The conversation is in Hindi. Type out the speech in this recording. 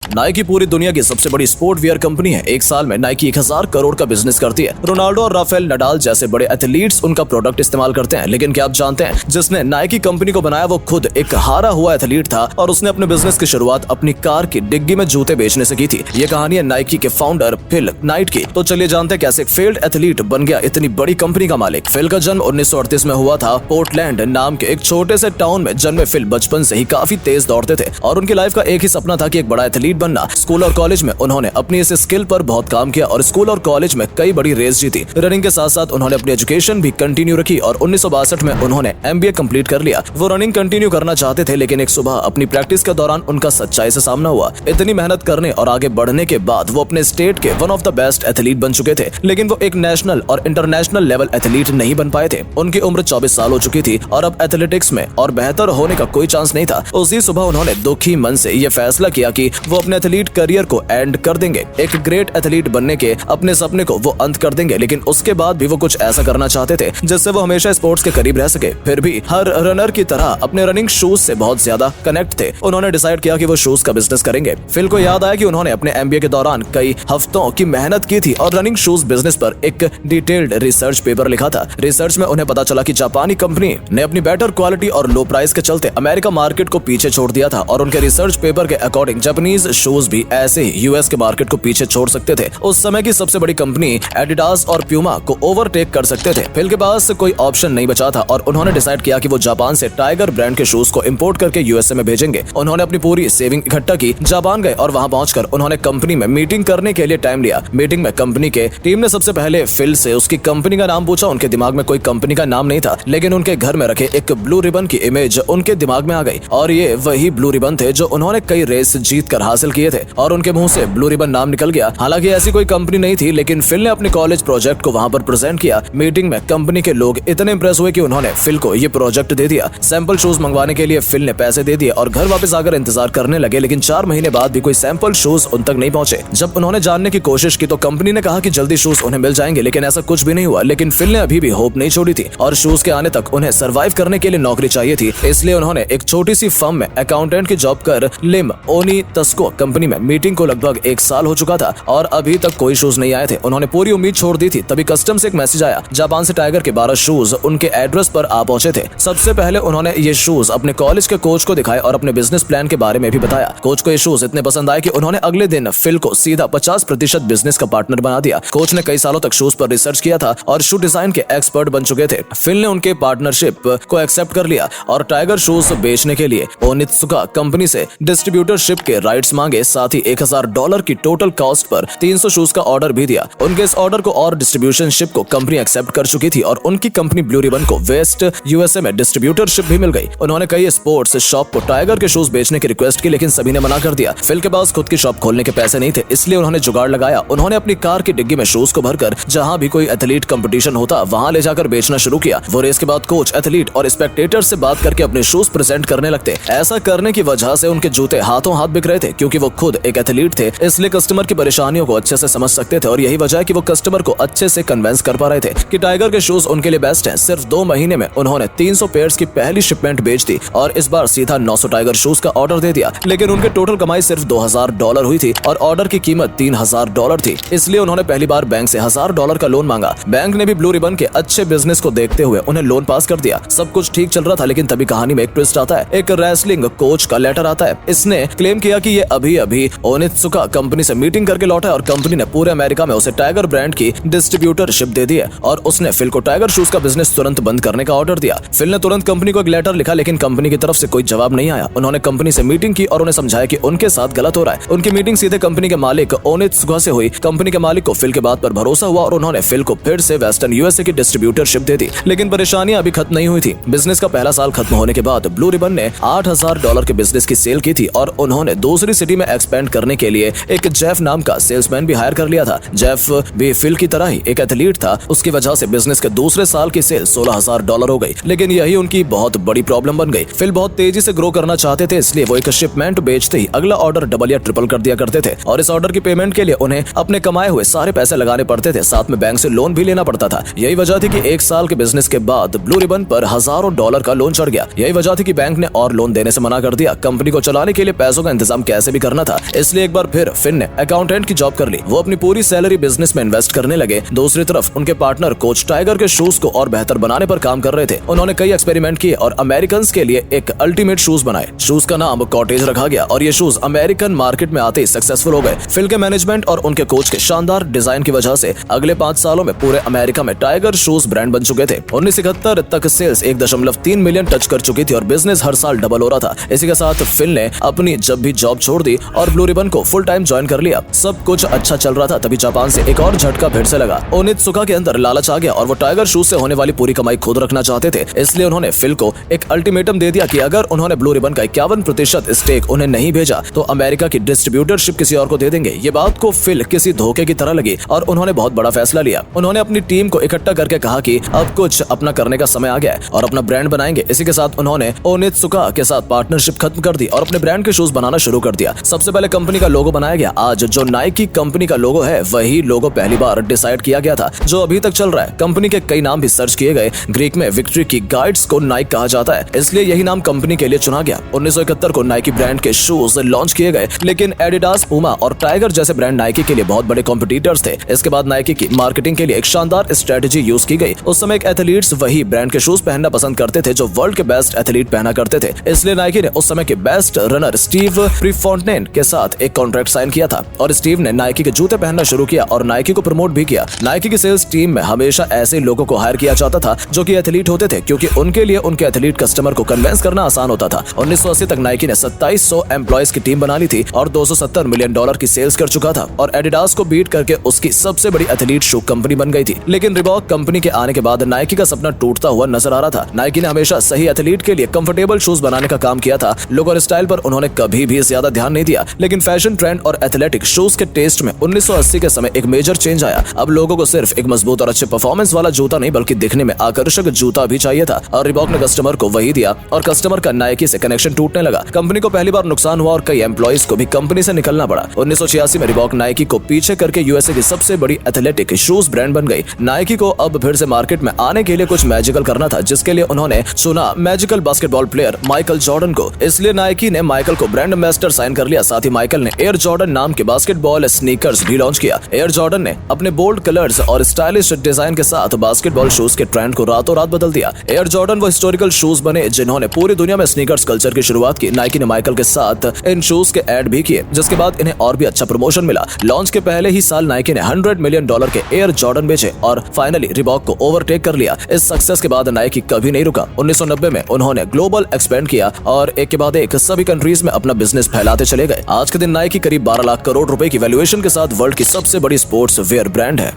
नाइकी पूरी दुनिया की सबसे बड़ी स्पोर्ट वियर कंपनी है। एक साल में नाइकी 1000 करोड़ का बिजनेस करती है। रोनाल्डो और राफेल नडाल जैसे बड़े एथलीट्स उनका प्रोडक्ट इस्तेमाल करते हैं। लेकिन क्या आप जानते हैं, जिसने नाइकी कंपनी को बनाया वो खुद एक हारा हुआ एथलीट था और उसने अपने बिजनेस की शुरुआत अपनी कार की डिग्गी में जूते बेचने से की थी। ये कहानी है नाइकी के फाउंडर फिल नाइट की। तो चलिए जानते हैं कैसे एक फेल्ड एथलीट बन गया इतनी बड़ी कंपनी का मालिक। फिल का जन्म 1938 में हुआ था। पोर्टलैंड नाम के एक छोटे से टाउन में जन्मे फिल बचपन से ही काफी तेज दौड़ते थे और उनकी लाइफ का एक ही सपना था कि एक बड़ा एथलीट बनना। स्कूल और कॉलेज में उन्होंने अपनी इस स्किल पर बहुत काम किया और स्कूल और कॉलेज में कई बड़ी रेस जीती। रनिंग के साथ साथ उन्होंने अपनी एजुकेशन भी कंटिन्यू रखी और 1962 में उन्होंने MBA कंप्लीट कर लिया। वो रनिंग कंटिन्यू करना चाहते थे, लेकिन एक सुबह अपनी प्रैक्टिस के दौरान उनका सच्चाई से सामना हुआ। इतनी मेहनत करने और आगे बढ़ने के बाद वो अपने स्टेट के one of the best athlete बन चुके थे, लेकिन वो एक नेशनल और इंटरनेशनल लेवल एथलीट नहीं बन पाए थे। उनकी उम्र 24 साल हो चुकी थी और अब एथलेटिक्स में और बेहतर होने का कोई चांस नहीं था। उसी सुबह उन्होंने दुखी मन से ये फैसला किया कि वो अपने एथलीट करियर को एंड कर देंगे। एक ग्रेट एथलीट बनने के अपने सपने को वो अंत कर देंगे, लेकिन उसके बाद भी वो कुछ ऐसा करना चाहते थे जिससे वो हमेशा स्पोर्ट्स के करीब रह सके। फिर भी हर रनर की तरह अपने रनिंग शूज से बहुत ज्यादा कनेक्ट थे। उन्होंने डिसाइड किया कि वो शूज का बिजनेस करेंगे। फिल को याद आया कि उन्होंने अपने MBA के दौरान कई हफ्तों की मेहनत की थी और रनिंग शूज बिजनेस पर एक डिटेल्ड रिसर्च पेपर लिखा था। रिसर्च में उन्हें पता चला कि जापानी कंपनी ने अपनी बेटर क्वालिटी और लो प्राइस के चलते अमेरिका मार्केट को पीछे छोड़ दिया था और उनके रिसर्च पेपर के अकॉर्डिंग जापानीज शूज भी ऐसे ही US के मार्केट को पीछे छोड़ सकते थे। उस समय की सबसे बड़ी कंपनी एडिडास और प्यूमा को ओवरटेक कर सकते थे। फिल के पास कोई ऑप्शन नहीं बचा था और उन्होंने डिसाइड किया कि वो जापान से टाइगर ब्रांड के शूज को इंपोर्ट करके USA में भेजेंगे। उन्होंने अपनी पूरी सेविंग इकट्ठा की, जापान गए और वहां पहुंचकर उन्होंने कंपनी में मीटिंग करने के लिए टाइम लिया। मीटिंग में कंपनी के टीम ने सबसे पहले फिल से उसकी कंपनी का नाम पूछा। उनके दिमाग में कोई कंपनी का नाम नहीं था, लेकिन उनके घर में रखे एक ब्लू रिबन की इमेज उनके दिमाग में आ गई और ये वही ब्लू रिबन थे जो उन्होंने कई रेस जीत कर हासिल किए थे और उनके मुंह से ब्लू रिबन नाम निकल गया। हालांकि ऐसी कोई कंपनी नहीं थी, लेकिन फिल ने अपने कॉलेज प्रोजेक्ट को वहां पर प्रेजेंट किया। मीटिंग में कंपनी के लोग इतने इंप्रेस हुए कि उन्होंने फिल को ये प्रोजेक्ट दे दिया। सैंपल शूज मंगवाने के लिए फिल ने पैसे दे दिए और घर वापस आकर इंतजार करने लगे, लेकिन 4 महीने बाद भी कोई सैंपल शूज उन तक नहीं पहुंचे। जब उन्होंने जानने की कोशिश की तो कंपनी ने कहा कि जल्दी शूज उन्हें मिल जाएंगे, लेकिन ऐसा कुछ भी नहीं हुआ। लेकिन फिल ने अभी भी होप नहीं छोड़ी थी और शूज के आने तक उन्हें सर्वाइव करने के लिए नौकरी चाहिए थी। इसलिए उन्होंने एक छोटी सी फर्म में अकाउंटेंट की जॉब कर लिम ओनी तस्को कंपनी में। मीटिंग को लगभग 1 साल हो चुका था और अभी तक कोई शूज नहीं आए थे। उन्होंने पूरी उम्मीद छोड़ दी थी। तभी कस्टम से एक मैसेज आया। जापान से टाइगर के 12 शूज उनके एड्रेस पर आ पहुंचे थे। सबसे पहले उन्होंने ये शूज अपने कॉलेज के कोच को दिखाए और अपने बिजनेस प्लान के बारे में भी बताया। कोच को ये शूज इतने पसंद आए कि उन्होंने अगले दिन फिल को सीधा 50% बिजनेस का पार्टनर बना दिया। कोच ने कई सालों तक शूज पर रिसर्च किया था और शू डिजाइन के एक्सपर्ट बन चुके थे। फिल ने उनके पार्टनरशिप को एक्सेप्ट कर लिया और टाइगर शूज बेचने के लिए ओनित्सुका कंपनी से डिस्ट्रीब्यूटरशिप के राइट्स मांगे। साथ ही $1000 की टोटल कॉस्ट पर 300 शूज का ऑर्डर भी दिया। उनके इस ऑर्डर को और डिस्ट्रीब्यूशनशिप को कंपनी एक्सेप्ट कर चुकी थी और उनकी कंपनी ब्लू रिबन को वेस्ट USA में डिस्ट्रीब्यूटरशिप भी मिल गई। उन्होंने कई स्पोर्ट्स शॉप को टाइगर के शूज बेचने की रिक्वेस्ट की, लेकिन सभी ने मना कर दिया। फिल के पास खुद की शॉप खोलने के पैसे नहीं थे, इसलिए उन्होंने जुगाड़ लगाया। उन्होंने अपनी कार की डिग्गी में शूज को भरकर जहां भी कोई एथलीट कंपटीशन होता वहां ले जाकर बेचना शुरू किया। वो रेस के बाद कोच, एथलीट और स्पेक्टेटर से बात करके अपने शूज प्रेजेंट करने लगते। ऐसा करने की वजह से उनके जूते हाथों हाथ बिक रहे थे। क्योंकि वो खुद एक एथलीट थे, इसलिए कस्टमर की परेशानियों को अच्छे से समझ सकते थे और यही वजह है कि वो कस्टमर को अच्छे से कन्विंस कर पा रहे थे कि टाइगर के शूज उनके लिए बेस्ट हैं। सिर्फ 2 महीने में उन्होंने 300 पेयर्स की पहली शिपमेंट बेच दी और इस बार सीधा 900 टाइगर शूज का ऑर्डर दे दिया। लेकिन उनके टोटल कमाई सिर्फ $2000 हुई थी और ऑर्डर की कीमत $3000 थी। इसलिए उन्होंने पहली बार बैंक से $1000 का लोन मांगा। बैंक ने भी ब्लू रिबन के अच्छे बिजनेस को देखते हुए उन्हें लोन पास कर दिया। सब कुछ ठीक चल रहा था, लेकिन तभी कहानी में एक ट्विस्ट आता है। एक रेसलिंग कोच का लेटर आता है। इसने क्लेम किया कि ये अभी ओनित्सुका कंपनी से मीटिंग करके लौटा है और कंपनी ने पूरे अमेरिका में उसे टाइगर ब्रांड की डिस्ट्रीब्यूटरशिप दे दी है और उसने फिल को टाइगर शूज का बिजनेस तुरंत बंद करने का ऑर्डर दिया। फिल ने तुरंत कंपनी को एक लेटर लिखा, लेकिन कंपनी की तरफ से कोई जवाब नहीं आया। उन्होंने कंपनी से मीटिंग की और उन्हें समझाया कि उनके साथ गलत हो रहा है। उनकी मीटिंग सीधे कंपनी के मालिक ओनित्सुका से हुई। कंपनी के मालिक को फिल के बात पर भरोसा हुआ और उन्होंने फिल को फिर से वेस्टर्न USA की डिस्ट्रीब्यूटरशिप दे दी। लेकिन परेशानियां अभी खत्म नहीं हुई थी। बिजनेस का पहला साल खत्म होने के बाद ब्लू रिबन ने $8000 के बिजनेस की सेल की थी और उन्होंने दूसरी सिटी में एक्सपेंड करने के लिए एक जेफ नाम का सेल्समैन भी हायर कर लिया था। जेफ भी फिल की तरह ही एक एथलीट था। उसकी वजह से बिजनेस के दूसरे साल की सेल $16000 हो गई, लेकिन यही उनकी बहुत बड़ी प्रॉब्लम बन गई। फिल बहुत तेजी से ग्रो करना चाहते थे, इसलिए वो एक शिपमेंट बेचते ही अगला ऑर्डर डबल या ट्रिपल कर दिया करते थे और इस ऑर्डर की पेमेंट के लिए उन्हें अपने कमाए हुए सारे पैसे लगाने पड़ते थे। साथ में बैंक से लोन भी लेना पड़ता था। यही वजह थी कि 1 साल के बिजनेस के बाद ब्लू रिबन पर हजारों डॉलर का लोन चढ़ गया। यही वजह थी कि बैंक ने और लोन देने से मना कर दिया। कंपनी को चलाने के लिए पैसों का इंतजाम कैसे भी भी करना था, इसलिए एक बार फिर फिन ने अकाउंटेंट की जॉब कर ली। वो अपनी पूरी सैलरी बिजनेस में इन्वेस्ट करने लगे। दूसरी तरफ उनके पार्टनर कोच टाइगर के शूज को और बेहतर बनाने पर काम कर रहे थे। उन्होंने कई एक्सपेरिमेंट किए और अमेरिकन के लिए एक अल्टीमेट शूज बनाए। शूज का नाम कॉटेज रखा गया और ये शूज अमेरिकन मार्केट में आते ही सक्सेसफुल हो गए। फिल के मैनेजमेंट और उनके कोच के शानदार डिजाइन की वजह से अगले 5 सालों में पूरे अमेरिका में टाइगर शूज ब्रांड बन चुके थे। 1971 तक सेल्स 1.3 मिलियन टच कर चुकी थी और बिजनेस हर साल डबल हो रहा था। इसी के साथ फिल ने अपनी जब भी जॉब छोड़ दी और ब्लू रिबन को फुल टाइम ज्वाइन कर लिया। सब कुछ अच्छा चल रहा था, तभी जापान से एक और झटका फिर से लगा। ओनित्सुका के अंदर लालच आ गया और वो टाइगर शूज से होने वाली पूरी कमाई खुद रखना चाहते थे। इसलिए उन्होंने फिल को एक अल्टीमेटम दे दिया कि अगर उन्होंने ब्लू रिबन का 51% स्टेक उन्हें नहीं भेजा तो अमेरिका की डिस्ट्रीब्यूटरशिप किसी और को दे देंगे। ये बात को फिल किसी धोखे की तरह लगी और उन्होंने बहुत बड़ा फैसला लिया। उन्होंने अपनी टीम को इकट्ठा करके कहा कि अब कुछ अपना करने का समय आ गया है और अपना ब्रांड बनाएंगे। इसी के साथ उन्होंने ओनित्सुका के साथ पार्टनरशिप खत्म कर दी और अपने ब्रांड के शूज बनाना शुरू कर दिया। सबसे पहले कंपनी का लोगो बनाया गया। आज जो नाइकी कंपनी का लोगो है वही लोगो पहली बार डिसाइड किया गया था, जो अभी तक चल रहा है। कंपनी के कई नाम भी सर्च किए गए। ग्रीक में विक्ट्री की गाइड्स को नाइक कहा जाता है, इसलिए यही नाम कंपनी के लिए चुना गया। 1971 को नाइकी ब्रांड के शूज लॉन्च किए गए, लेकिन एडिडास, पूमा और टाइगर जैसे ब्रांड नाइकी के लिए बहुत बड़े कॉम्पिटिटर्स थे। इसके बाद नाइकी की मार्केटिंग के लिए एक शानदार स्ट्रेटेजी यूज की गई। उस समय एथलीट्स वही ब्रांड के शूज पहनना पसंद करते थे जो वर्ल्ड के बेस्ट एथलीट पहना करते थे। इसलिए नाइकी ने उस समय के बेस्ट रनर स्टीव प्रीफोंटेन के साथ एक कॉन्ट्रैक्ट साइन किया था और स्टीव ने नाइकी के जूते पहनना शुरू किया और नाइकी को प्रमोट भी किया। नाइकी की सेल्स टीम में हमेशा ऐसे लोगों को हायर किया जाता था जो कि एथलीट होते थे, क्योंकि उनके लिए उनके एथलीट कस्टमर को कन्विंस करना आसान होता था। 1980 तक नाइकी ने 2700 एम्प्लॉयज की टीम बना ली थी और $270 मिलियन की सेल्स कर चुका था और एडिडास को बीट करके उसकी सबसे बड़ी एथलीट शू कंपनी बन गई थी। लेकिन रिबॉक कंपनी के आने के बाद नाइकी का सपना टूटता हुआ नजर आ रहा था। नाइकी ने हमेशा सही एथलीट के लिए कंफर्टेबल शूज बनाने का काम किया था। लुक और स्टाइल पर उन्होंने कभी भी ज्यादा ध्यान नहीं दिया, लेकिन फैशन ट्रेंड और एथलेटिक शूज के टेस्ट में 1980 के समय एक मेजर चेंज आया। अब लोगों को सिर्फ एक मजबूत और अच्छे परफॉर्मेंस वाला जूता नहीं बल्कि दिखने में आकर्षक जूता भी चाहिए था और रिबॉक ने कस्टमर को वही दिया और कस्टमर का नाइकी से कनेक्शन टूटने लगा। कंपनी को पहली बार नुकसान हुआ और कई एम्प्लॉइज को भी कंपनी से निकलना पड़ा। 1986 में रिबॉक नाइकी को पीछे करके यूएसए की सबसे बड़ी एथलेटिक शूज ब्रांड बन गई। नाइकी को अब फिर से मार्केट में आने के लिए कुछ मैजिकल करना था, जिसके लिए उन्होंने चुना magical basketball player Michael Jordan को। इसलिए नाइकी ने माइकल को ब्रांड एम्बेसडर साइन कर लिया। साथ ही माइकल ने एयर जॉर्डन नाम के बास्केटबॉल स्नीकर्स भी लॉन्च किया। एयर जॉर्डन ने अपने बोल्ड कलर्स और स्टाइलिश डिजाइन के साथ बास्केटबॉल शूज के ट्रेंड को रातों रात बदल दिया। एयर जॉर्डन वो हिस्टोरिकल शूज बने जिन्होंने पूरी दुनिया में स्नीकर्स कल्चर की शुरुआत की। नाइकी ने माइकल के साथ इन शूज के ऐड भी किए, जिसके बाद इन्हें और भी अच्छा प्रमोशन मिला। लॉन्च के पहले ही साल नाइकी ने $100 मिलियन के एयर जॉर्डन बेचे और फाइनली रिबॉक को ओवरटेक कर लिया। इस सक्सेस के बाद नाइकी कभी नहीं रुका। 1990 में उन्होंने ग्लोबल एक्सपेंड किया और एक के बाद एक सभी कंट्रीज में अपना बिजनेस फैलाते चले गए। आज के दिन नाइकी करीब 12 लाख करोड़ रुपए की वैल्यूएशन के साथ वर्ल्ड की सबसे बड़ी स्पोर्ट्स वेयर ब्रांड है।